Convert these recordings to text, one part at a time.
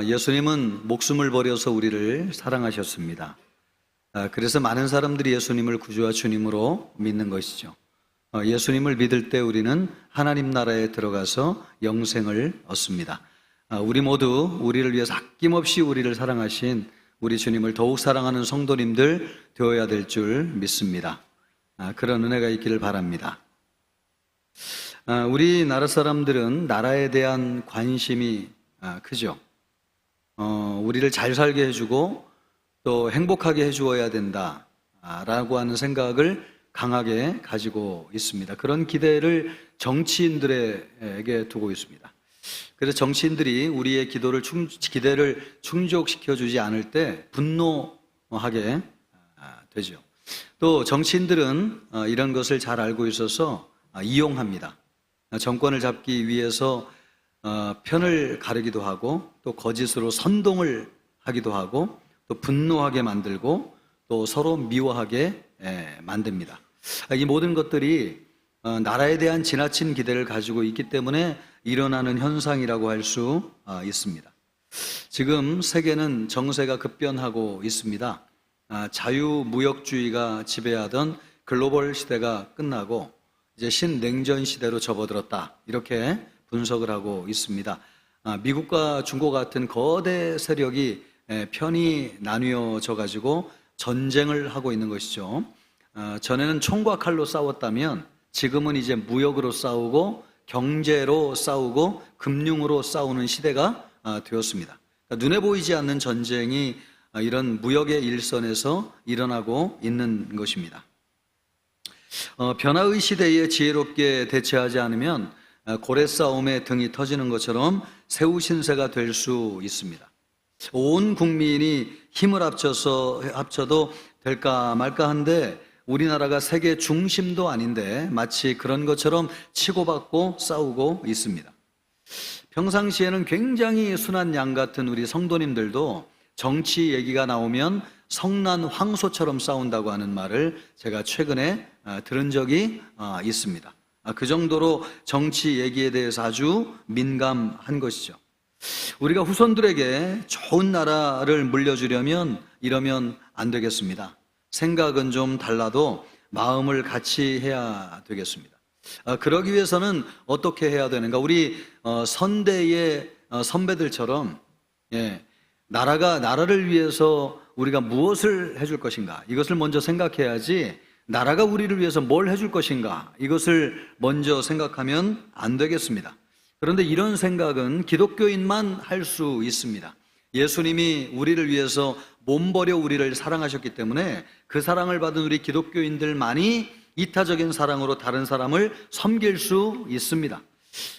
예수님은 목숨을 버려서 우리를 사랑하셨습니다. 그래서 많은 사람들이 예수님을 구주와 주님으로 믿는 것이죠. 예수님을 믿을 때 우리는 하나님 나라에 들어가서 영생을 얻습니다. 우리 모두 우리를 위해서 아낌없이 우리를 사랑하신 우리 주님을 더욱 사랑하는 성도님들 되어야 될 줄 믿습니다. 그런 은혜가 있기를 바랍니다. 우리나라 사람들은 나라에 대한 관심이 크죠. 우리를 잘 살게 해주고 또 행복하게 해주어야 된다라고 하는 생각을 강하게 가지고 있습니다. 그런 기대를 정치인들에게 두고 있습니다. 그래서 정치인들이 우리의 기대를 충족시켜주지 않을 때 분노하게 되죠. 또 정치인들은 이런 것을 잘 알고 있어서 이용합니다. 정권을 잡기 위해서 편을 가르기도 하고 또 거짓으로 선동을 하기도 하고 또 분노하게 만들고 또 서로 미워하게 만듭니다. 이 모든 것들이 나라에 대한 지나친 기대를 가지고 있기 때문에 일어나는 현상이라고 할 수 있습니다. 지금 세계는 정세가 급변하고 있습니다. 자유무역주의가 지배하던 글로벌 시대가 끝나고 이제 신냉전 시대로 접어들었다, 이렇게 분석을 하고 있습니다. 미국과 중국 같은 거대 세력이 편이 나뉘어져 가지고 전쟁을 하고 있는 것이죠. 전에는 총과 칼로 싸웠다면 지금은 이제 무역으로 싸우고 경제로 싸우고 금융으로 싸우는 시대가 되었습니다. 그러니까 눈에 보이지 않는 전쟁이 이런 무역의 일선에서 일어나고 있는 것입니다. 변화의 시대에 지혜롭게 대처하지 않으면 고래 싸움에 등이 터지는 것처럼 새우 신세가 될 수 있습니다. 온 국민이 힘을 합쳐도 될까 말까 한데 우리나라가 세계 중심도 아닌데 마치 그런 것처럼 치고받고 싸우고 있습니다. 평상시에는 굉장히 순한 양 같은 우리 성도님들도 정치 얘기가 나오면 성난 황소처럼 싸운다고 하는 말을 제가 최근에 들은 적이 있습니다. 그 정도로 정치 얘기에 대해서 아주 민감한 것이죠. 우리가 후손들에게 좋은 나라를 물려주려면 이러면 안 되겠습니다. 생각은 좀 달라도 마음을 같이 해야 되겠습니다. 그러기 위해서는 어떻게 해야 되는가? 우리 선대의 선배들처럼 나라를 위해서 우리가 무엇을 해줄 것인가? 이것을 먼저 생각해야지 나라가 우리를 위해서 뭘 해줄 것인가? 이것을 먼저 생각하면 안 되겠습니다. 그런데 이런 생각은 기독교인만 할 수 있습니다. 예수님이 우리를 위해서 몸버려 우리를 사랑하셨기 때문에 그 사랑을 받은 우리 기독교인들만이 이타적인 사랑으로 다른 사람을 섬길 수 있습니다.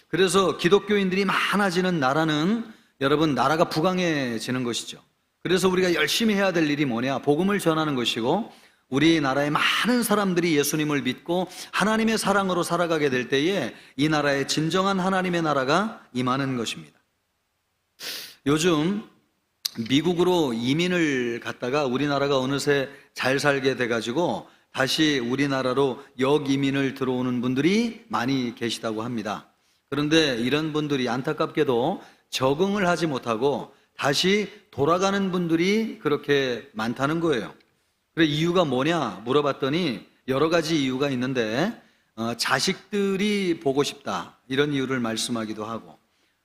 그래서 기독교인들이 많아지는 나라는 여러분 나라가 부강해지는 것이죠. 그래서 우리가 열심히 해야 될 일이 뭐냐? 복음을 전하는 것이고 우리나라의 많은 사람들이 예수님을 믿고 하나님의 사랑으로 살아가게 될 때에 이 나라에 진정한 하나님의 나라가 임하는 것입니다. 요즘 미국으로 이민을 갔다가 우리나라가 어느새 잘 살게 돼가지고 다시 우리나라로 역이민을 들어오는 분들이 많이 계시다고 합니다. 그런데 이런 분들이 안타깝게도 적응을 하지 못하고 다시 돌아가는 분들이 그렇게 많다는 거예요. 그래, 이유가 뭐냐 물어봤더니 여러 가지 이유가 있는데 자식들이 보고 싶다, 이런 이유를 말씀하기도 하고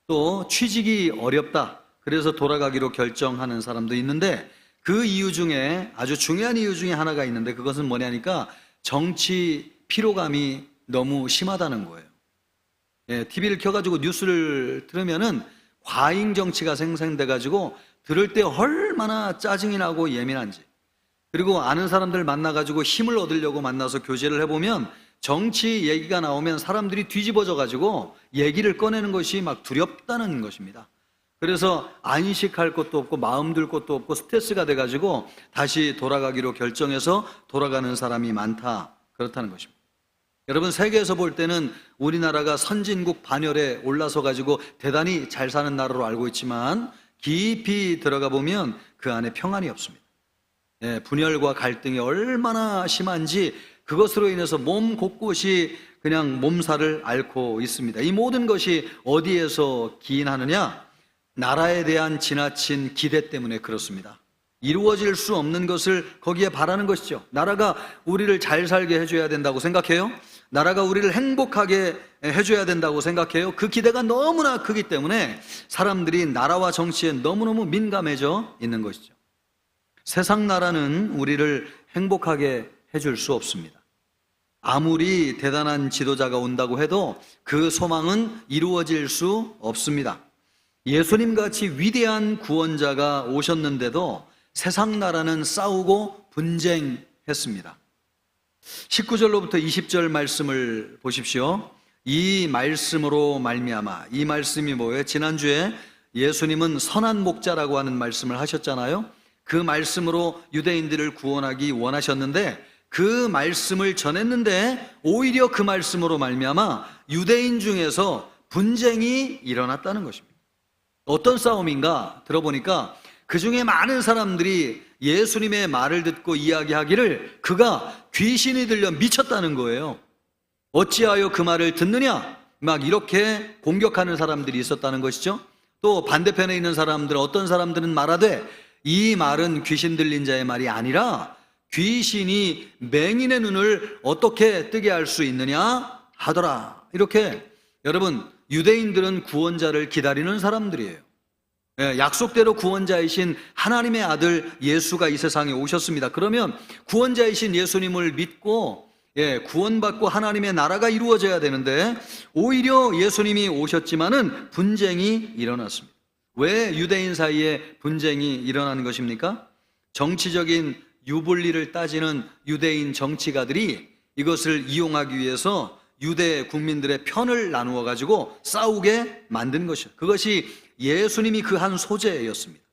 또 취직이 어렵다, 그래서 돌아가기로 결정하는 사람도 있는데 그 이유 중에 아주 중요한 이유 중에 하나가 있는데 그것은 뭐냐니까 정치 피로감이 너무 심하다는 거예요. TV를 켜가지고 뉴스를 들으면은 과잉 정치가 생성돼가지고 들을 때 얼마나 짜증이 나고 예민한지, 그리고 아는 사람들 만나가지고 힘을 얻으려고 만나서 교제를 해보면 정치 얘기가 나오면 사람들이 뒤집어져가지고 얘기를 꺼내는 것이 막 두렵다는 것입니다. 그래서 안식할 것도 없고 마음 둘 것도 없고 스트레스가 돼가지고 다시 돌아가기로 결정해서 돌아가는 사람이 많다, 그렇다는 것입니다. 여러분, 세계에서 볼 때는 우리나라가 선진국 반열에 올라서 가지고 대단히 잘 사는 나라로 알고 있지만 깊이 들어가 보면 그 안에 평안이 없습니다. 분열과 갈등이 얼마나 심한지 그것으로 인해서 몸 곳곳이 그냥 몸살을 앓고 있습니다. 이 모든 것이 어디에서 기인하느냐? 나라에 대한 지나친 기대 때문에 그렇습니다. 이루어질 수 없는 것을 거기에 바라는 것이죠. 나라가 우리를 잘 살게 해줘야 된다고 생각해요. 나라가 우리를 행복하게 해줘야 된다고 생각해요. 그 기대가 너무나 크기 때문에 사람들이 나라와 정치에 너무너무 민감해져 있는 것이죠. 세상 나라는 우리를 행복하게 해줄 수 없습니다. 아무리 대단한 지도자가 온다고 해도 그 소망은 이루어질 수 없습니다. 예수님같이 위대한 구원자가 오셨는데도 세상 나라는 싸우고 분쟁했습니다. 19절로부터 20절 말씀을 보십시오. 이 말씀으로 말미암아, 이 말씀이 뭐예요? 지난주에 예수님은 선한 목자라고 하는 말씀을 하셨잖아요. 그 말씀으로 유대인들을 구원하기 원하셨는데 그 말씀을 전했는데 오히려 그 말씀으로 말미암아 유대인 중에서 분쟁이 일어났다는 것입니다. 어떤 싸움인가 들어보니까 그 중에 많은 사람들이 예수님의 말을 듣고 이야기하기를 그가 귀신이 들려 미쳤다는 거예요. 어찌하여 그 말을 듣느냐? 막 이렇게 공격하는 사람들이 있었다는 것이죠. 또 반대편에 있는 사람들은, 어떤 사람들은 말하되 이 말은 귀신 들린 자의 말이 아니라 귀신이 맹인의 눈을 어떻게 뜨게 할 수 있느냐 하더라. 이렇게 여러분, 유대인들은 구원자를 기다리는 사람들이에요. 약속대로 구원자이신 하나님의 아들 예수가 이 세상에 오셨습니다. 그러면 구원자이신 예수님을 믿고 구원받고 하나님의 나라가 이루어져야 되는데 오히려 예수님이 오셨지만은 분쟁이 일어났습니다. 왜 유대인 사이에 분쟁이 일어나는 것입니까? 정치적인 유불리를 따지는 유대인 정치가들이 이것을 이용하기 위해서 유대 국민들의 편을 나누어 가지고 싸우게 만든 것이죠. 그것이 예수님이 그 한 소재였습니다.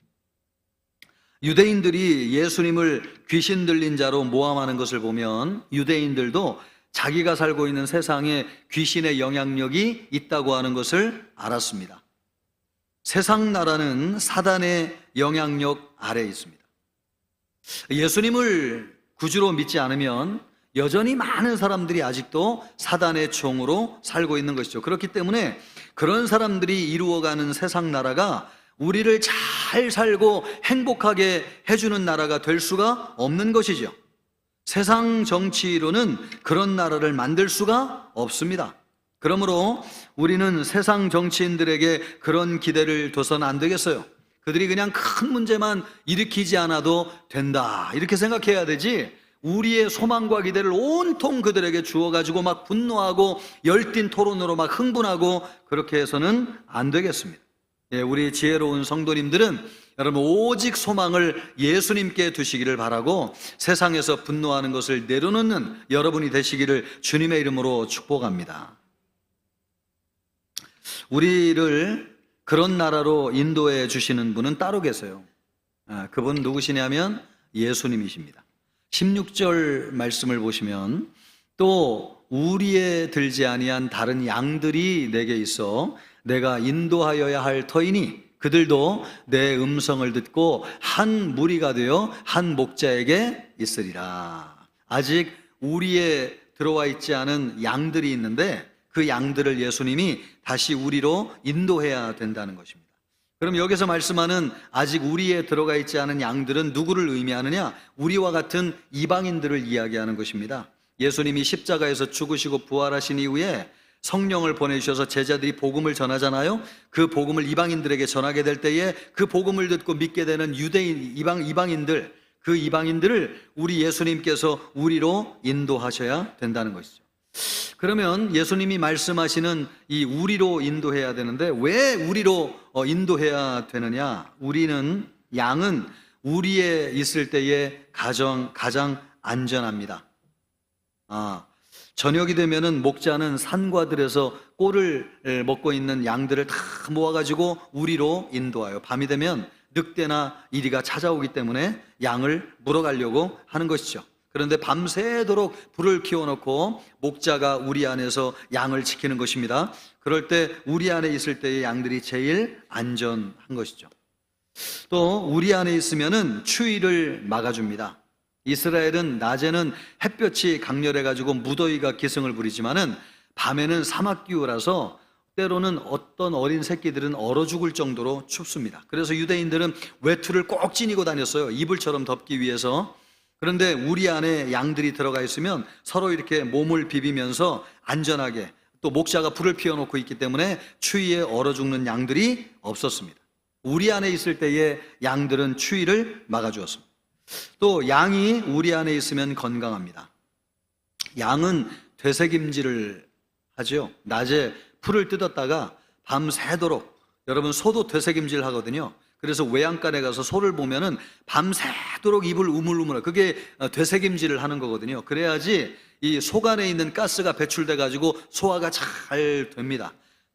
유대인들이 예수님을 귀신 들린 자로 모함하는 것을 보면 유대인들도 자기가 살고 있는 세상에 귀신의 영향력이 있다고 하는 것을 알았습니다. 세상 나라는 사단의 영향력 아래에 있습니다. 예수님을 구주로 믿지 않으면 여전히 많은 사람들이 아직도 사단의 종으로 살고 있는 것이죠. 그렇기 때문에 그런 사람들이 이루어가는 세상 나라가 우리를 잘 살고 행복하게 해주는 나라가 될 수가 없는 것이죠. 세상 정치로는 그런 나라를 만들 수가 없습니다. 그러므로 우리는 세상 정치인들에게 그런 기대를 둬서는 안 되겠어요. 그들이 그냥 큰 문제만 일으키지 않아도 된다, 이렇게 생각해야 되지, 우리의 소망과 기대를 온통 그들에게 주어가지고 막 분노하고 열띤 토론으로 막 흥분하고 그렇게 해서는 안 되겠습니다. 우리 지혜로운 성도님들은 여러분 오직 소망을 예수님께 두시기를 바라고 세상에서 분노하는 것을 내려놓는 여러분이 되시기를 주님의 이름으로 축복합니다. 우리를 그런 나라로 인도해 주시는 분은 따로 계세요. 그분 누구시냐면 예수님이십니다. 16절 말씀을 보시면 또 우리에 들지 아니한 다른 양들이 내게 있어 내가 인도하여야 할 터이니 그들도 내 음성을 듣고 한 무리가 되어 한 목자에게 있으리라. 아직 우리에 들어와 있지 않은 양들이 있는데 그 양들을 예수님이 다시 우리로 인도해야 된다는 것입니다. 그럼 여기서 말씀하는 아직 우리에 들어가 있지 않은 양들은 누구를 의미하느냐? 우리와 같은 이방인들을 이야기하는 것입니다. 예수님이 십자가에서 죽으시고 부활하신 이후에 성령을 보내주셔서 제자들이 복음을 전하잖아요. 그 복음을 이방인들에게 전하게 될 때에 그 복음을 듣고 믿게 되는 유대인, 이방인들, 그 이방인들을 우리 예수님께서 우리로 인도하셔야 된다는 것이죠. 그러면 예수님이 말씀하시는 이 우리로 인도해야 되는데 왜 우리로 인도해야 되느냐? 양은 우리에 있을 때에 가장 안전합니다. 저녁이 되면은 목자는 산과 들에서 꼴을 먹고 있는 양들을 다 모아가지고 우리로 인도하여 밤이 되면 늑대나 이리가 찾아오기 때문에 양을 물어가려고 하는 것이죠. 그런데 밤새도록 불을 키워놓고 목자가 우리 안에서 양을 지키는 것입니다. 그럴 때 우리 안에 있을 때의 양들이 제일 안전한 것이죠. 또 우리 안에 있으면은 추위를 막아줍니다. 이스라엘은 낮에는 햇볕이 강렬해가지고 무더위가 기승을 부리지만은 밤에는 사막기후라서 때로는 어떤 어린 새끼들은 얼어 죽을 정도로 춥습니다. 그래서 유대인들은 외투를 꼭 지니고 다녔어요. 이불처럼 덮기 위해서. 그런데 우리 안에 양들이 들어가 있으면 서로 이렇게 몸을 비비면서 안전하게, 또 목자가 불을 피워놓고 있기 때문에 추위에 얼어 죽는 양들이 없었습니다. 우리 안에 있을 때에 양들은 추위를 막아주었습니다. 또 양이 우리 안에 있으면 건강합니다. 양은 되새김질을 하죠. 낮에 풀을 뜯었다가 밤새도록, 여러분 소도 되새김질 하거든요. 그래서 외양간에 가서 소를 보면은 밤새도록 입을 우물우물, 그게 되새김질을 하는 거거든요. 그래야지 이 속 안에 있는 가스가 배출돼 가지고 소화가 잘 됩니다.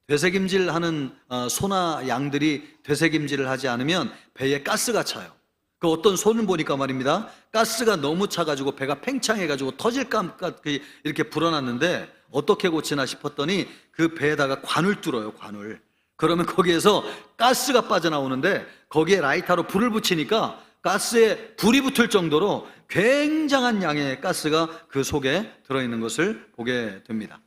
되새김질 하는 소나 양들이 되새김질을 하지 않으면 배에 가스가 차요. 그 어떤 소는 보니까 말입니다, 가스가 너무 차가지고 배가 팽창해가지고 터질까 이렇게 불어났는데 어떻게 고치나 싶었더니 그 배에다가 관을 뚫어요, 관을. 그러면 거기에서 가스가 빠져나오는데 거기에 라이터로 불을 붙이니까 가스에 불이 붙을 정도로 굉장한 양의 가스가 그 속에 들어있는 것을 보게 됩니다.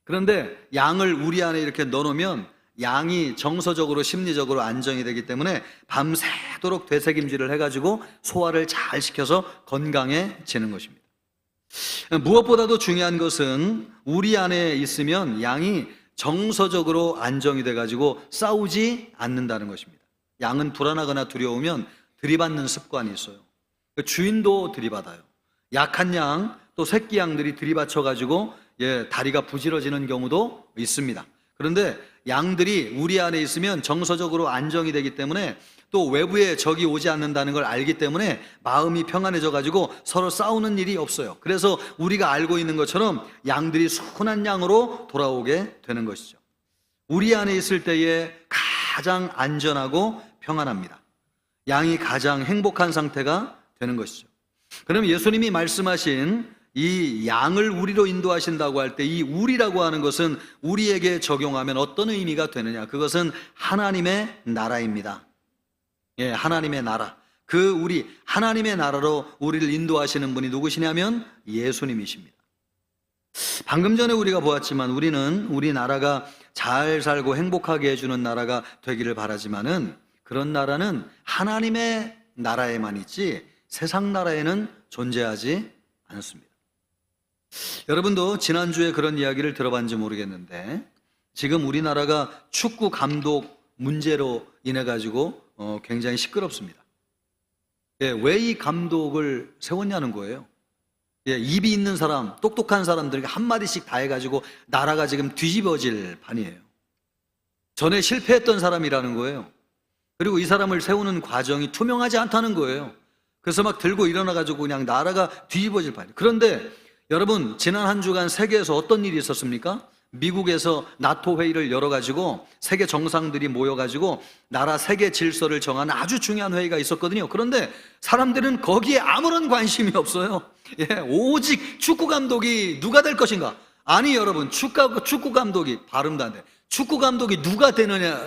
그런데 양을 우리 안에 이렇게 넣어놓으면 양이 정서적으로 심리적으로 안정이 되기 때문에 밤새도록 되새김질을 해가지고 소화를 잘 시켜서 건강해지는 것입니다. 무엇보다도 중요한 것은 우리 안에 있으면 양이 정서적으로 안정이 돼가지고 싸우지 않는다는 것입니다. 양은 불안하거나 두려우면 들이받는 습관이 있어요. 주인도 들이받아요. 약한 양, 또 새끼 양들이 들이받쳐가지고 다리가 부질러지는 경우도 있습니다. 그런데 양들이 우리 안에 있으면 정서적으로 안정이 되기 때문에, 또 외부에 적이 오지 않는다는 걸 알기 때문에 마음이 평안해져 가지고 서로 싸우는 일이 없어요. 그래서 우리가 알고 있는 것처럼 양들이 순한 양으로 돌아오게 되는 것이죠. 우리 안에 있을 때에 가장 안전하고 평안합니다. 양이 가장 행복한 상태가 되는 것이죠. 그럼 예수님이 말씀하신 이 양을 우리로 인도하신다고 할 때 이 우리라고 하는 것은 우리에게 적용하면 어떤 의미가 되느냐? 그것은 하나님의 나라입니다. 하나님의 나라. 그 우리 하나님의 나라로 우리를 인도하시는 분이 누구시냐면 예수님이십니다. 방금 전에 우리가 보았지만 우리는 우리 나라가 잘 살고 행복하게 해주는 나라가 되기를 바라지만은 그런 나라는 하나님의 나라에만 있지 세상 나라에는 존재하지 않습니다. 여러분도 지난주에 그런 이야기를 들어봤는지 모르겠는데 지금 우리나라가 축구 감독 문제로 인해 가지고 굉장히 시끄럽습니다. 왜 이 감독을 세웠냐는 거예요. 입이 있는 사람, 똑똑한 사람들에게 한마디씩 다 해가지고 나라가 지금 뒤집어질 판이에요. 전에 실패했던 사람이라는 거예요. 그리고 이 사람을 세우는 과정이 투명하지 않다는 거예요. 그래서 막 들고 일어나가지고 그냥 나라가 뒤집어질 판이에요. 그런데 여러분, 지난 한 주간 세계에서 어떤 일이 있었습니까? 미국에서 나토 회의를 열어가지고 세계 정상들이 모여가지고 나라 세계 질서를 정하는 아주 중요한 회의가 있었거든요. 그런데 사람들은 거기에 아무런 관심이 없어요. 오직 축구 감독이 누가 될 것인가? 아니 여러분, 축구 감독이 발음도 안 돼. 축구 감독이 누가 되느냐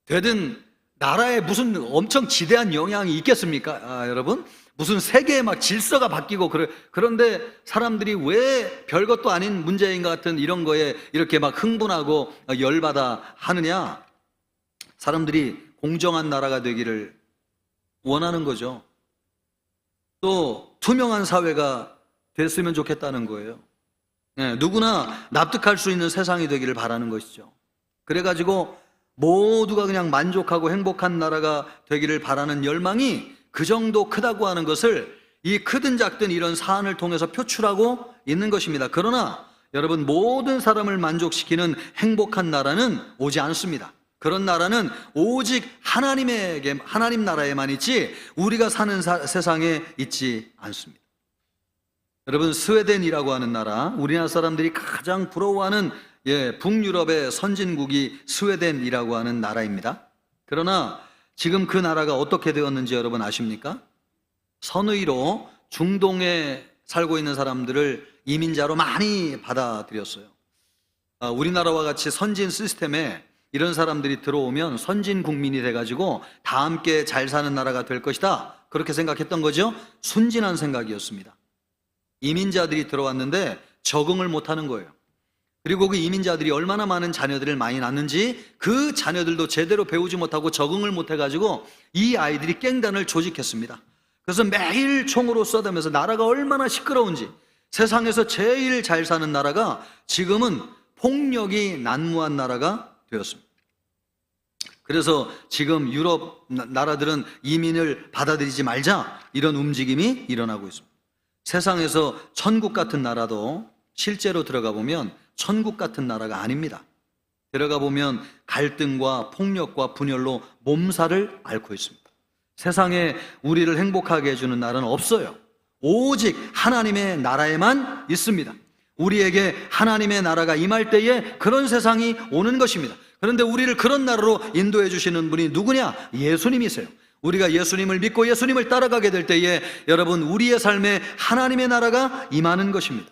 되든 나라에 무슨 엄청 지대한 영향이 있겠습니까? 여러분? 무슨 세계의 막 질서가 바뀌고 그런데 사람들이 왜 별것도 아닌 문제인 것 같은 이런 거에 이렇게 막 흥분하고 열받아 하느냐? 사람들이 공정한 나라가 되기를 원하는 거죠. 또 투명한 사회가 됐으면 좋겠다는 거예요. 누구나 납득할 수 있는 세상이 되기를 바라는 것이죠. 그래가지고 모두가 그냥 만족하고 행복한 나라가 되기를 바라는 열망이 그 정도 크다고 하는 것을 이 크든 작든 이런 사안을 통해서 표출하고 있는 것입니다. 그러나 여러분, 모든 사람을 만족시키는 행복한 나라는 오지 않습니다. 그런 나라는 오직 하나님 나라에만 있지 우리가 사는 세상에 있지 않습니다. 여러분, 스웨덴이라고 하는 나라, 우리나라 사람들이 가장 부러워하는 북유럽의 선진국이 스웨덴이라고 하는 나라입니다. 그러나 지금 그 나라가 어떻게 되었는지 여러분 아십니까? 선의로 중동에 살고 있는 사람들을 이민자로 많이 받아들였어요. 우리나라와 같이 선진 시스템에 이런 사람들이 들어오면 선진 국민이 돼가지고 다 함께 잘 사는 나라가 될 것이다, 그렇게 생각했던 거죠. 순진한 생각이었습니다. 이민자들이 들어왔는데 적응을 못하는 거예요. 그리고 그 이민자들이 얼마나 많은 자녀들을 많이 낳는지 그 자녀들도 제대로 배우지 못하고 적응을 못해가지고 이 아이들이 갱단을 조직했습니다. 그래서 매일 총으로 쏘다면서 나라가 얼마나 시끄러운지, 세상에서 제일 잘 사는 나라가 지금은 폭력이 난무한 나라가 되었습니다. 그래서 지금 유럽 나라들은 이민을 받아들이지 말자, 이런 움직임이 일어나고 있습니다. 세상에서 천국 같은 나라도 실제로 들어가 보면 천국 같은 나라가 아닙니다. 들어가 보면 갈등과 폭력과 분열로 몸살을 앓고 있습니다. 세상에 우리를 행복하게 해주는 나라는 없어요. 오직 하나님의 나라에만 있습니다. 우리에게 하나님의 나라가 임할 때에 그런 세상이 오는 것입니다. 그런데 우리를 그런 나라로 인도해 주시는 분이 누구냐? 예수님이세요. 우리가 예수님을 믿고 예수님을 따라가게 될 때에 여러분, 우리의 삶에 하나님의 나라가 임하는 것입니다.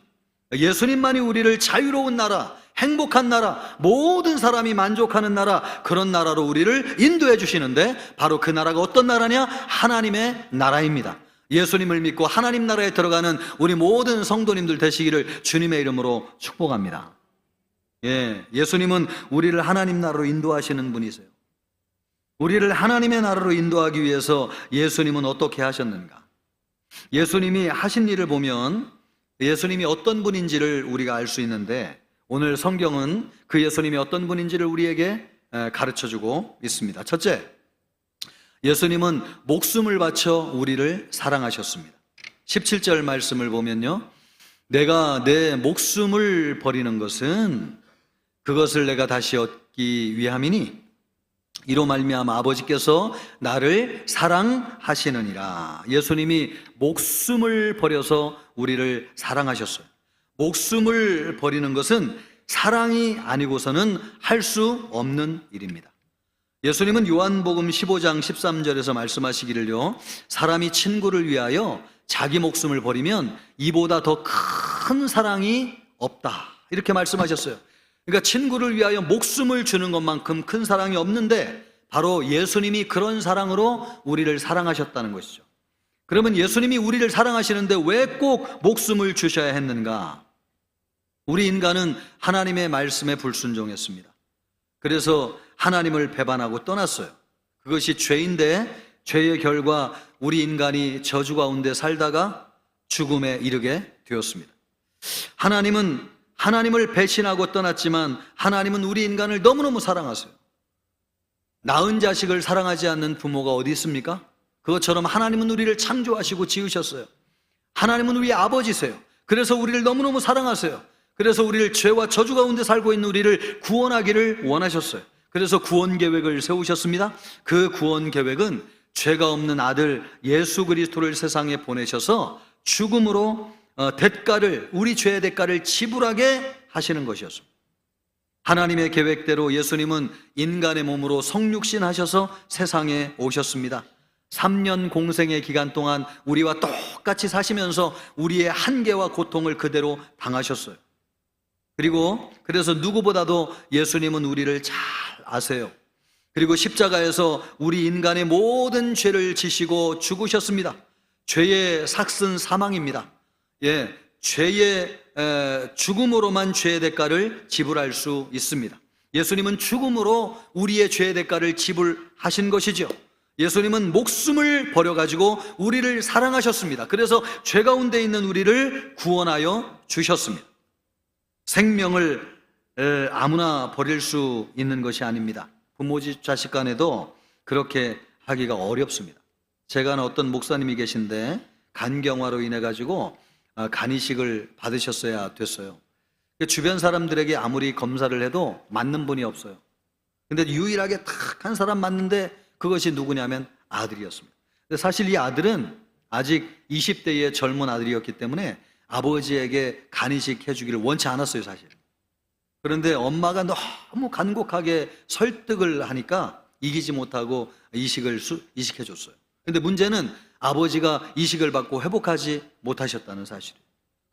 예수님만이 우리를 자유로운 나라, 행복한 나라, 모든 사람이 만족하는 나라, 그런 나라로 우리를 인도해 주시는데, 바로 그 나라가 어떤 나라냐? 하나님의 나라입니다. 예수님을 믿고 하나님 나라에 들어가는 우리 모든 성도님들 되시기를 주님의 이름으로 축복합니다. 예수님은 우리를 하나님 나라로 인도하시는 분이세요. 우리를 하나님의 나라로 인도하기 위해서 예수님은 어떻게 하셨는가? 예수님이 하신 일을 보면 예수님이 어떤 분인지를 우리가 알 수 있는데, 오늘 성경은 그 예수님이 어떤 분인지를 우리에게 가르쳐주고 있습니다. 첫째, 예수님은 목숨을 바쳐 우리를 사랑하셨습니다. 17절 말씀을 보면요, 내가 내 목숨을 버리는 것은 그것을 내가 다시 얻기 위함이니 이로 말미암아 아버지께서 나를 사랑하시느니라. 예수님이 목숨을 버려서 우리를 사랑하셨어요. 목숨을 버리는 것은 사랑이 아니고서는 할 수 없는 일입니다. 예수님은 요한복음 15장 13절에서 말씀하시기를요, 사람이 친구를 위하여 자기 목숨을 버리면 이보다 더 큰 사랑이 없다, 이렇게 말씀하셨어요. 그러니까 친구를 위하여 목숨을 주는 것만큼 큰 사랑이 없는데, 바로 예수님이 그런 사랑으로 우리를 사랑하셨다는 것이죠. 그러면 예수님이 우리를 사랑하시는데 왜 꼭 목숨을 주셔야 했는가? 우리 인간은 하나님의 말씀에 불순종했습니다. 그래서 하나님을 배반하고 떠났어요. 그것이 죄인데, 죄의 결과 우리 인간이 저주 가운데 살다가 죽음에 이르게 되었습니다. 하나님을 배신하고 떠났지만 하나님은 우리 인간을 너무너무 사랑하세요. 낳은 자식을 사랑하지 않는 부모가 어디 있습니까? 그것처럼 하나님은 우리를 창조하시고 지으셨어요. 하나님은 우리의 아버지세요. 그래서 우리를 너무너무 사랑하세요. 그래서 우리를 죄와 저주 가운데 살고 있는 우리를 구원하기를 원하셨어요. 그래서 구원 계획을 세우셨습니다. 그 구원 계획은 죄가 없는 아들 예수 그리스도를 세상에 보내셔서 죽음으로 우리 죄의 대가를 지불하게 하시는 것이었습니다. 하나님의 계획대로 예수님은 인간의 몸으로 성육신 하셔서 세상에 오셨습니다. 3년 공생의 기간 동안 우리와 똑같이 사시면서 우리의 한계와 고통을 그대로 당하셨어요. 그래서 누구보다도 예수님은 우리를 잘 아세요. 그리고 십자가에서 우리 인간의 모든 죄를 지시고 죽으셨습니다. 죄의 삭슨 사망입니다. 죄의 죽음으로만 죄의 대가를 지불할 수 있습니다. 예수님은 죽음으로 우리의 죄의 대가를 지불하신 것이죠. 예수님은 목숨을 버려가지고 우리를 사랑하셨습니다. 그래서 죄 가운데 있는 우리를 구원하여 주셨습니다. 생명을 아무나 버릴 수 있는 것이 아닙니다. 부모 자식 간에도 그렇게 하기가 어렵습니다. 제가 아는 어떤 목사님이 계신데 간경화로 인해 가지고 간이식을 받으셨어야 됐어요. 주변 사람들에게 아무리 검사를 해도 맞는 분이 없어요. 근데 유일하게 딱 한 사람 맞는데 그것이 누구냐면 아들이었습니다. 근데 사실 이 아들은 아직 20대의 젊은 아들이었기 때문에 아버지에게 간이식 해주기를 원치 않았어요, 사실. 그런데 엄마가 너무 간곡하게 설득을 하니까 이기지 못하고 이식해 줬어요. 근데 문제는 아버지가 이식을 받고 회복하지 못하셨다는 사실이에요.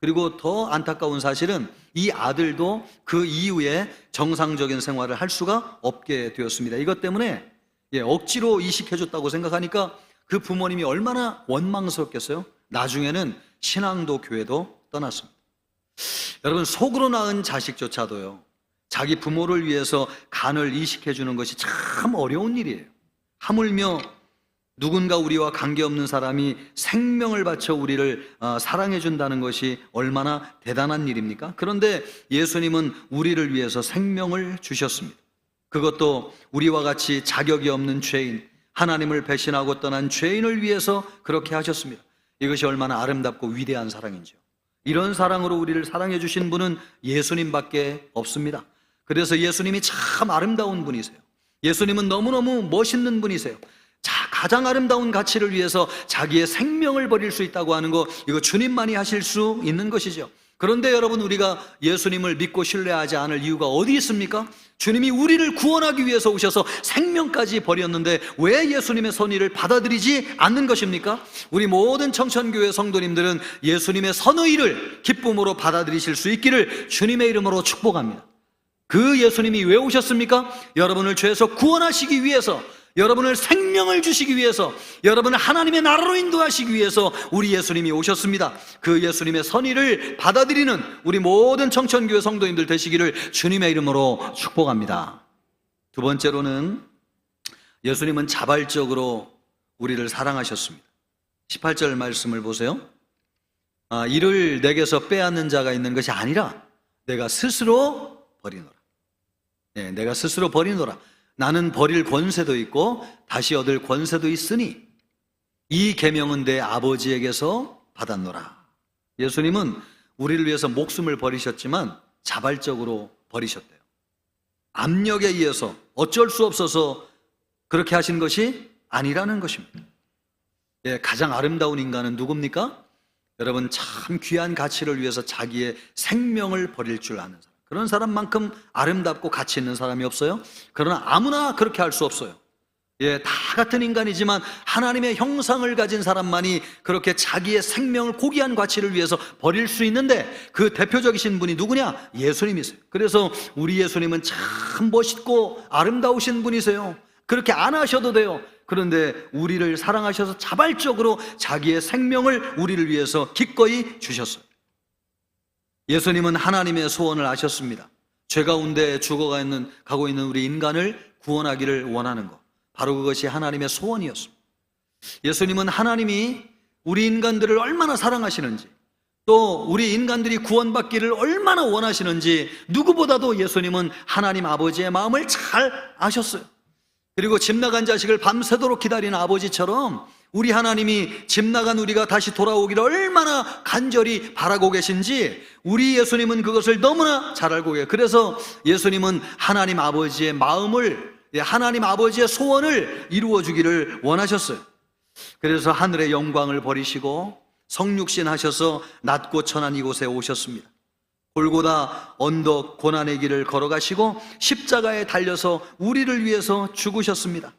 그리고 더 안타까운 사실은 이 아들도 그 이후에 정상적인 생활을 할 수가 없게 되었습니다. 이것 때문에 억지로 이식해 줬다고 생각하니까 그 부모님이 얼마나 원망스럽겠어요? 나중에는 신앙도 교회도 떠났습니다. 여러분, 속으로 낳은 자식조차도요, 자기 부모를 위해서 간을 이식해 주는 것이 참 어려운 일이에요. 하물며 누군가 우리와 관계없는 사람이 생명을 바쳐 우리를 사랑해 준다는 것이 얼마나 대단한 일입니까? 그런데 예수님은 우리를 위해서 생명을 주셨습니다. 그것도 우리와 같이 자격이 없는 죄인, 하나님을 배신하고 떠난 죄인을 위해서 그렇게 하셨습니다. 이것이 얼마나 아름답고 위대한 사랑인지요. 이런 사랑으로 우리를 사랑해 주신 분은 예수님밖에 없습니다. 그래서 예수님이 참 아름다운 분이세요. 예수님은 너무너무 멋있는 분이세요. 가장 아름다운 가치를 위해서 자기의 생명을 버릴 수 있다고 하는 거, 이거 주님만이 하실 수 있는 것이죠. 그런데 여러분, 우리가 예수님을 믿고 신뢰하지 않을 이유가 어디 있습니까? 주님이 우리를 구원하기 위해서 오셔서 생명까지 버렸는데 왜 예수님의 선의를 받아들이지 않는 것입니까? 우리 모든 청천교회 성도님들은 예수님의 선의를 기쁨으로 받아들이실 수 있기를 주님의 이름으로 축복합니다. 그 예수님이 왜 오셨습니까? 여러분을 죄에서 구원하시기 위해서, 여러분을 생명을 주시기 위해서, 여러분을 하나님의 나라로 인도하시기 위해서 우리 예수님이 오셨습니다. 그 예수님의 선의를 받아들이는 우리 모든 청천교회 성도님들 되시기를 주님의 이름으로 축복합니다. 두 번째로는 예수님은 자발적으로 우리를 사랑하셨습니다. 18절 말씀을 보세요. 이를 내게서 빼앗는 자가 있는 것이 아니라 내가 스스로 버리노라. 내가 스스로 버리노라. 나는 버릴 권세도 있고 다시 얻을 권세도 있으니 이 계명은 내 아버지에게서 받았노라. 예수님은 우리를 위해서 목숨을 버리셨지만 자발적으로 버리셨대요. 압력에 의해서 어쩔 수 없어서 그렇게 하신 것이 아니라는 것입니다. 가장 아름다운 인간은 누굽니까? 여러분, 참 귀한 가치를 위해서 자기의 생명을 버릴 줄 아는 사람. 그런 사람만큼 아름답고 가치 있는 사람이 없어요. 그러나 아무나 그렇게 할 수 없어요. 다 같은 인간이지만 하나님의 형상을 가진 사람만이 그렇게 자기의 생명을 고귀한 가치를 위해서 버릴 수 있는데, 그 대표적이신 분이 누구냐? 예수님이세요. 그래서 우리 예수님은 참 멋있고 아름다우신 분이세요. 그렇게 안 하셔도 돼요. 그런데 우리를 사랑하셔서 자발적으로 자기의 생명을 우리를 위해서 기꺼이 주셨어요. 예수님은 하나님의 소원을 아셨습니다. 죄 가운데 죽어가고 있는 우리 인간을 구원하기를 원하는 것, 바로 그것이 하나님의 소원이었습니다. 예수님은 하나님이 우리 인간들을 얼마나 사랑하시는지, 또 우리 인간들이 구원받기를 얼마나 원하시는지 누구보다도 예수님은 하나님 아버지의 마음을 잘 아셨어요. 그리고 집 나간 자식을 밤새도록 기다리는 아버지처럼 우리 하나님이 집 나간 우리가 다시 돌아오기를 얼마나 간절히 바라고 계신지 우리 예수님은 그것을 너무나 잘 알고 계세요. 그래서 예수님은 하나님 아버지의 마음을, 하나님 아버지의 소원을 이루어 주기를 원하셨어요. 그래서 하늘의 영광을 버리시고 성육신 하셔서 낮고 천한 이곳에 오셨습니다. 골고다 언덕 고난의 길을 걸어가시고 십자가에 달려서 우리를 위해서 죽으셨습니다.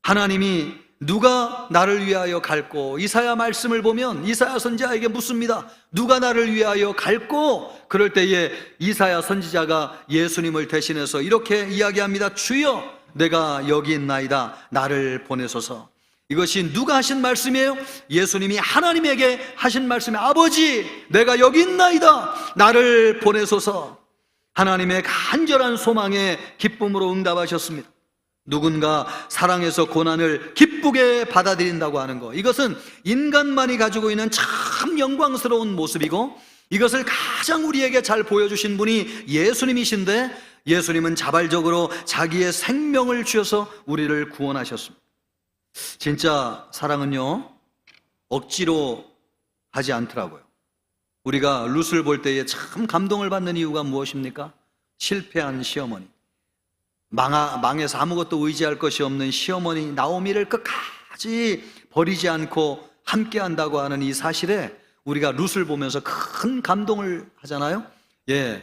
하나님이 누가 나를 위하여 갈꼬? 이사야 말씀을 보면 이사야 선지자에게 묻습니다. 누가 나를 위하여 갈꼬? 그럴 때에 이사야 선지자가 예수님을 대신해서 이렇게 이야기합니다. 주여, 내가 여기 있나이다. 나를 보내소서. 이것이 누가 하신 말씀이에요? 예수님이 하나님에게 하신 말씀이에요. 아버지, 내가 여기 있나이다. 나를 보내소서. 하나님의 간절한 소망에 기쁨으로 응답하셨습니다. 누군가 사랑해서 고난을 기쁘게 받아들인다고 하는 것, 이것은 인간만이 가지고 있는 참 영광스러운 모습이고, 이것을 가장 우리에게 잘 보여주신 분이 예수님이신데, 예수님은 자발적으로 자기의 생명을 주셔서 우리를 구원하셨습니다. 진짜 사랑은요, 억지로 하지 않더라고요. 우리가 룻을 볼 때에 참 감동을 받는 이유가 무엇입니까? 실패한 시어머니, 망해서 아무것도 의지할 것이 없는 시어머니 나오미를 끝까지 버리지 않고 함께 한다고 하는 이 사실에 우리가 룻을 보면서 큰 감동을 하잖아요.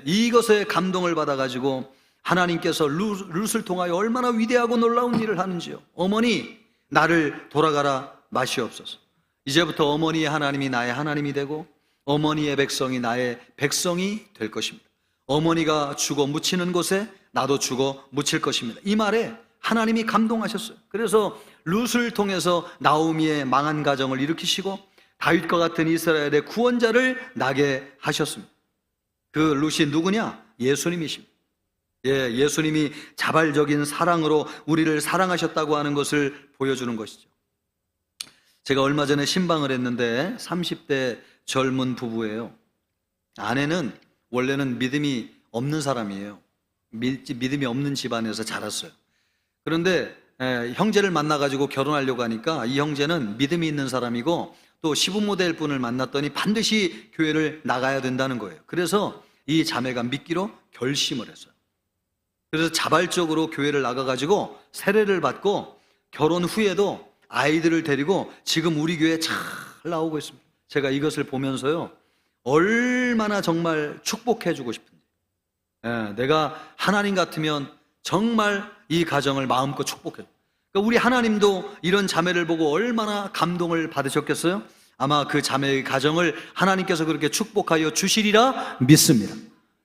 이것에 감동을 받아가지고 하나님께서 룻을 통하여 얼마나 위대하고 놀라운 일을 하는지요. 어머니, 나를 돌아가라 마시옵소서. 이제부터 어머니의 하나님이 나의 하나님이 되고 어머니의 백성이 나의 백성이 될 것입니다. 어머니가 죽어 묻히는 곳에 나도 죽어 묻힐 것입니다. 이 말에 하나님이 감동하셨어요. 그래서 룻을 통해서 나오미의 망한 가정을 일으키시고 다윗과 같은 이스라엘의 구원자를 나게 하셨습니다. 그 룻이 누구냐? 예수님이십니다. 예, 예수님이 자발적인 사랑으로 우리를 사랑하셨다고 하는 것을 보여주는 것이죠. 제가 얼마 전에 신방을 했는데 30대 젊은 부부예요. 아내는 원래는 믿음이 없는 사람이에요. 믿음이 없는 집안에서 자랐어요. 그런데 형제를 만나가지고 결혼하려고 하니까 이 형제는 믿음이 있는 사람이고 또 시부모 될 분을 만났더니 반드시 교회를 나가야 된다는 거예요. 그래서 이 자매가 믿기로 결심을 했어요. 그래서 자발적으로 교회를 나가가지고 세례를 받고 결혼 후에도 아이들을 데리고 지금 우리 교회에 잘 나오고 있습니다. 제가 이것을 보면서요, 얼마나 정말 축복해주고 싶은지. 내가 하나님 같으면 정말 이 가정을 마음껏 축복해요. 그러니까 우리 하나님도 이런 자매를 보고 얼마나 감동을 받으셨겠어요? 아마 그 자매의 가정을 하나님께서 그렇게 축복하여 주시리라 믿습니다.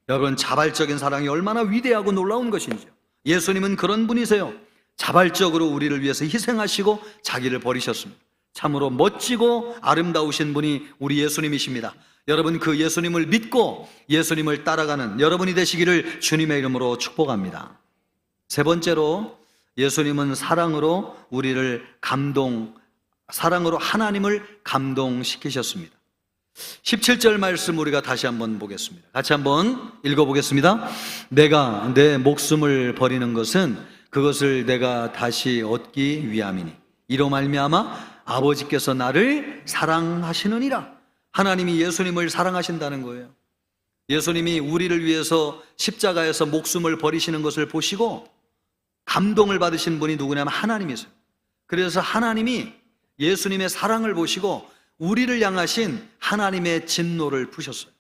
여러분, 자발적인 사랑이 얼마나 위대하고 놀라운 것인지요. 예수님은 그런 분이세요. 자발적으로 우리를 위해서 희생하시고 자기를 버리셨습니다. 참으로 멋지고 아름다우신 분이 우리 예수님이십니다. 여러분, 그 예수님을 믿고 예수님을 따라가는 여러분이 되시기를 주님의 이름으로 축복합니다. 세 번째로, 예수님은 사랑으로 우리를 사랑으로 하나님을 감동시키셨습니다. 17절 말씀 우리가 다시 한번 보겠습니다. 같이 한번 읽어보겠습니다. 내가 내 목숨을 버리는 것은 그것을 내가 다시 얻기 위함이니 이로 말미암아 아버지께서 나를 사랑하시느니라. 하나님이 예수님을 사랑하신다는 거예요. 예수님이 우리를 위해서 십자가에서 목숨을 버리시는 것을 보시고 감동을 받으신 분이 누구냐면 하나님이세요. 그래서 하나님이 예수님의 사랑을 보시고 우리를 향하신 하나님의 진노를 푸셨어요.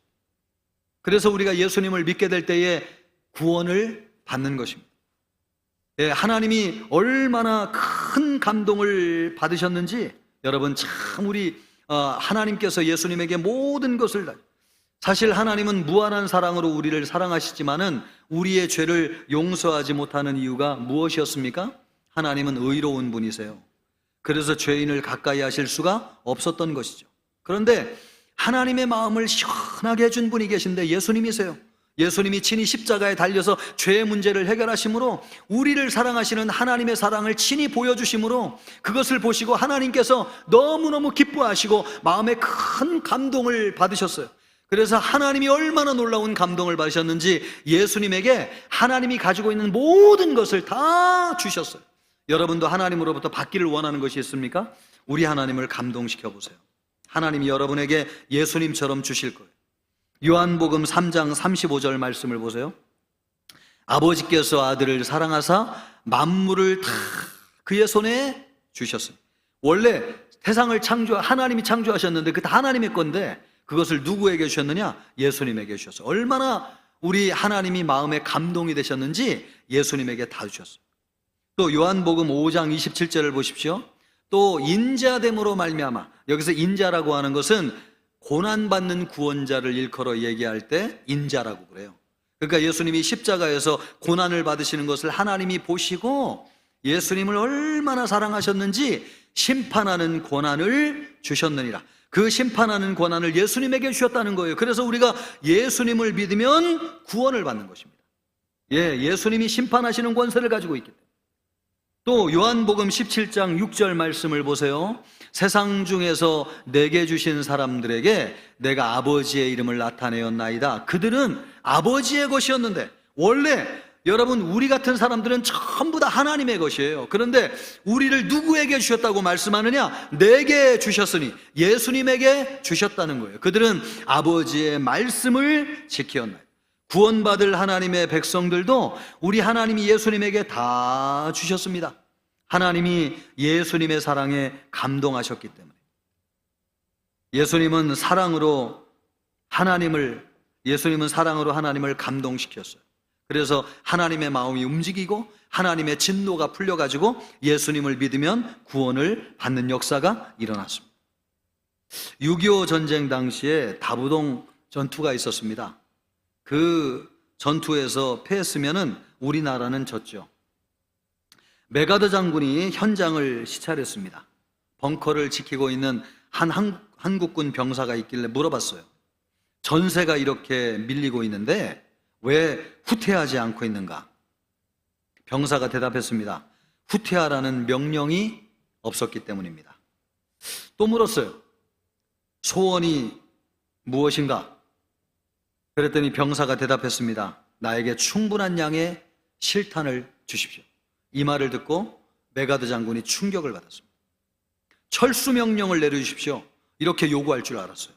그래서 우리가 예수님을 믿게 될 때에 구원을 받는 것입니다. 예, 하나님이 얼마나 큰 감동을 받으셨는지 여러분, 참 우리 하나님께서 예수님에게 모든 것을 다, 사실 하나님은 무한한 사랑으로 우리를 사랑하시지만은 우리의 죄를 용서하지 못하는 이유가 무엇이었습니까? 하나님은 의로운 분이세요. 그래서 죄인을 가까이 하실 수가 없었던 것이죠. 그런데 하나님의 마음을 시원하게 해준 분이 계신데 예수님이세요. 예수님이 친히 십자가에 달려서 죄의 문제를 해결하심으로 우리를 사랑하시는 하나님의 사랑을 친히 보여주심으로 그것을 보시고 하나님께서 너무너무 기뻐하시고 마음에 큰 감동을 받으셨어요. 그래서 하나님이 얼마나 놀라운 감동을 받으셨는지 예수님에게 하나님이 가지고 있는 모든 것을 다 주셨어요. 여러분도 하나님으로부터 받기를 원하는 것이 있습니까? 우리 하나님을 감동시켜 보세요. 하나님이 여러분에게 예수님처럼 주실 거예요. 요한복음 3장 35절 말씀을 보세요. 아버지께서 아들을 사랑하사 만물을 다 그의 손에 주셨습니다. 원래 세상을 하나님이 창조하셨는데 그게 다 하나님의 건데 그것을 누구에게 주셨느냐? 예수님에게 주셨어요. 얼마나 우리 하나님이 마음에 감동이 되셨는지 예수님에게 다 주셨어요. 또 요한복음 5장 27절을 보십시오. 또 인자됨으로 말미암아, 여기서 인자라고 하는 것은 고난받는 구원자를 일컬어 얘기할 때 인자라고 그래요. 그러니까 예수님이 십자가에서 고난을 받으시는 것을 하나님이 보시고 예수님을 얼마나 사랑하셨는지 심판하는 권한을 주셨느니라. 그 심판하는 권한을 예수님에게 주셨다는 거예요. 그래서 우리가 예수님을 믿으면 구원을 받는 것입니다. 예수님이 심판하시는 권세를 가지고 있기 때문에. 또 요한복음 17장 6절 말씀을 보세요. 세상 중에서 내게 주신 사람들에게 내가 아버지의 이름을 나타내었나이다. 그들은 아버지의 것이었는데, 원래 여러분 우리 같은 사람들은 전부 다 하나님의 것이에요. 그런데 우리를 누구에게 주셨다고 말씀하느냐? 내게 주셨으니 예수님에게 주셨다는 거예요. 그들은 아버지의 말씀을 지켰나이다. 구원받을 하나님의 백성들도 우리 하나님이 예수님에게 다 주셨습니다. 하나님이 예수님의 사랑에 감동하셨기 때문에. 예수님은 사랑으로 하나님을 감동시켰어요. 그래서 하나님의 마음이 움직이고 하나님의 진노가 풀려가지고 예수님을 믿으면 구원을 받는 역사가 일어났습니다. 6.25 전쟁 당시에 다부동 전투가 있었습니다. 그 전투에서 패했으면은 우리나라는 졌죠. 메가더 장군이 현장을 시찰했습니다. 벙커를 지키고 있는 한 한국군 병사가 있길래 물어봤어요. 전세가 이렇게 밀리고 있는데 왜 후퇴하지 않고 있는가? 병사가 대답했습니다. 후퇴하라는 명령이 없었기 때문입니다. 또 물었어요. 소원이 무엇인가? 그랬더니 병사가 대답했습니다. 나에게 충분한 양의 실탄을 주십시오. 이 말을 듣고 메가드 장군이 충격을 받았습니다. 철수 명령을 내려주십시오. 이렇게 요구할 줄 알았어요.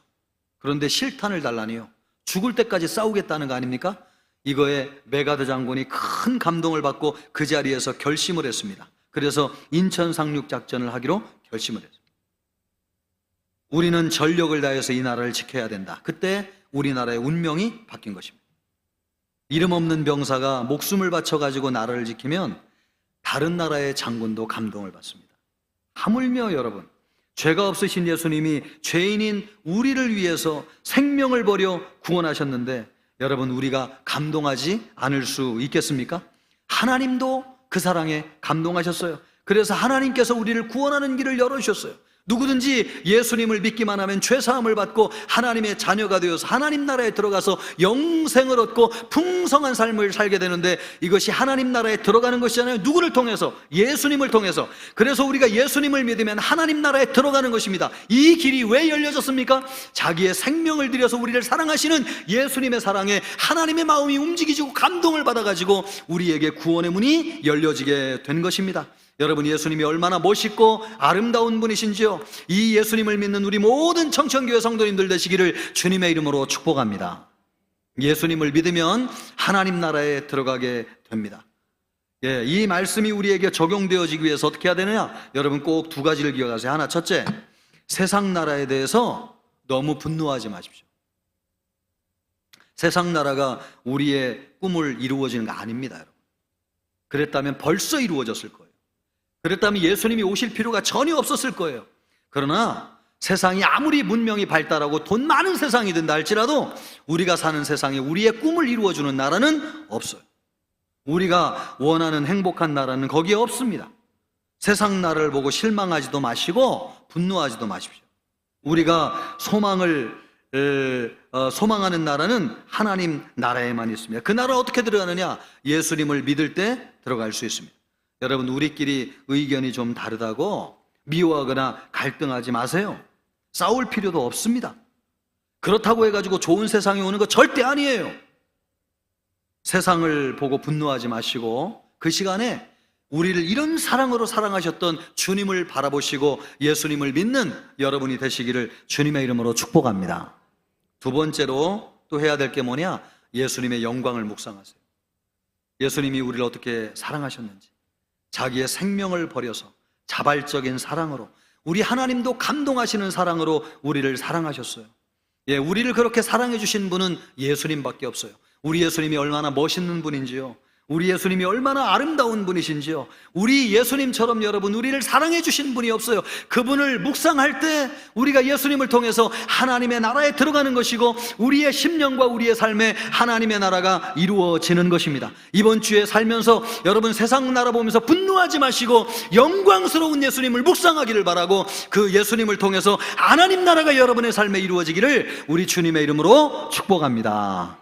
그런데 실탄을 달라니요. 죽을 때까지 싸우겠다는 거 아닙니까? 이거에 메가드 장군이 큰 감동을 받고 그 자리에서 결심을 했습니다. 그래서 인천 상륙 작전을 하기로 결심을 했습니다. 우리는 전력을 다해서 이 나라를 지켜야 된다. 그때 우리나라의 운명이 바뀐 것입니다. 이름 없는 병사가 목숨을 바쳐가지고 나라를 지키면 다른 나라의 장군도 감동을 받습니다. 하물며 여러분, 죄가 없으신 예수님이 죄인인 우리를 위해서 생명을 버려 구원하셨는데 여러분, 우리가 감동하지 않을 수 있겠습니까? 하나님도 그 사랑에 감동하셨어요. 그래서 하나님께서 우리를 구원하는 길을 열어주셨어요. 누구든지 예수님을 믿기만 하면 죄사함을 받고 하나님의 자녀가 되어서 하나님 나라에 들어가서 영생을 얻고 풍성한 삶을 살게 되는데, 이것이 하나님 나라에 들어가는 것이잖아요. 누구를 통해서? 예수님을 통해서. 그래서 우리가 예수님을 믿으면 하나님 나라에 들어가는 것입니다. 이 길이 왜 열려졌습니까? 자기의 생명을 들여서 우리를 사랑하시는 예수님의 사랑에 하나님의 마음이 움직이고 감동을 받아가지고 우리에게 구원의 문이 열려지게 된 것입니다. 여러분, 예수님이 얼마나 멋있고 아름다운 분이신지요. 이 예수님을 믿는 우리 모든 청천교회 성도님들 되시기를 주님의 이름으로 축복합니다. 예수님을 믿으면 하나님 나라에 들어가게 됩니다. 이 말씀이 우리에게 적용되어지기 위해서 어떻게 해야 되느냐? 여러분, 꼭 두 가지를 기억하세요. 하나, 첫째, 세상 나라에 대해서 너무 분노하지 마십시오. 세상 나라가 우리의 꿈을 이루어지는 거 아닙니다, 여러분. 그랬다면 벌써 이루어졌을 거예요. 그랬다면 예수님이 오실 필요가 전혀 없었을 거예요. 그러나 세상이 아무리 문명이 발달하고 돈 많은 세상이 된다 할지라도 우리가 사는 세상에 우리의 꿈을 이루어주는 나라는 없어요. 우리가 원하는 행복한 나라는 거기에 없습니다. 세상 나라를 보고 실망하지도 마시고 분노하지도 마십시오. 우리가 소망하는 나라는 하나님 나라에만 있습니다. 그 나라 어떻게 들어가느냐? 예수님을 믿을 때 들어갈 수 있습니다. 여러분, 우리끼리 의견이 좀 다르다고 미워하거나 갈등하지 마세요. 싸울 필요도 없습니다. 그렇다고 해가지고 좋은 세상이 오는 거 절대 아니에요. 세상을 보고 분노하지 마시고 그 시간에 우리를 이런 사랑으로 사랑하셨던 주님을 바라보시고 예수님을 믿는 여러분이 되시기를 주님의 이름으로 축복합니다. 두 번째로 또 해야 될 게 뭐냐? 예수님의 영광을 묵상하세요. 예수님이 우리를 어떻게 사랑하셨는지, 자기의 생명을 버려서 자발적인 사랑으로, 우리 하나님도 감동하시는 사랑으로 우리를 사랑하셨어요. 우리를 그렇게 사랑해 주신 분은 예수님밖에 없어요. 우리 예수님이 얼마나 멋있는 분인지요, 우리 예수님이 얼마나 아름다운 분이신지요. 우리 예수님처럼 여러분, 우리를 사랑해 주신 분이 없어요. 그분을 묵상할 때 우리가 예수님을 통해서 하나님의 나라에 들어가는 것이고 우리의 심령과 우리의 삶에 하나님의 나라가 이루어지는 것입니다. 이번 주에 살면서 여러분, 세상 나라 보면서 분노하지 마시고 영광스러운 예수님을 묵상하기를 바라고, 그 예수님을 통해서 하나님 나라가 여러분의 삶에 이루어지기를 우리 주님의 이름으로 축복합니다.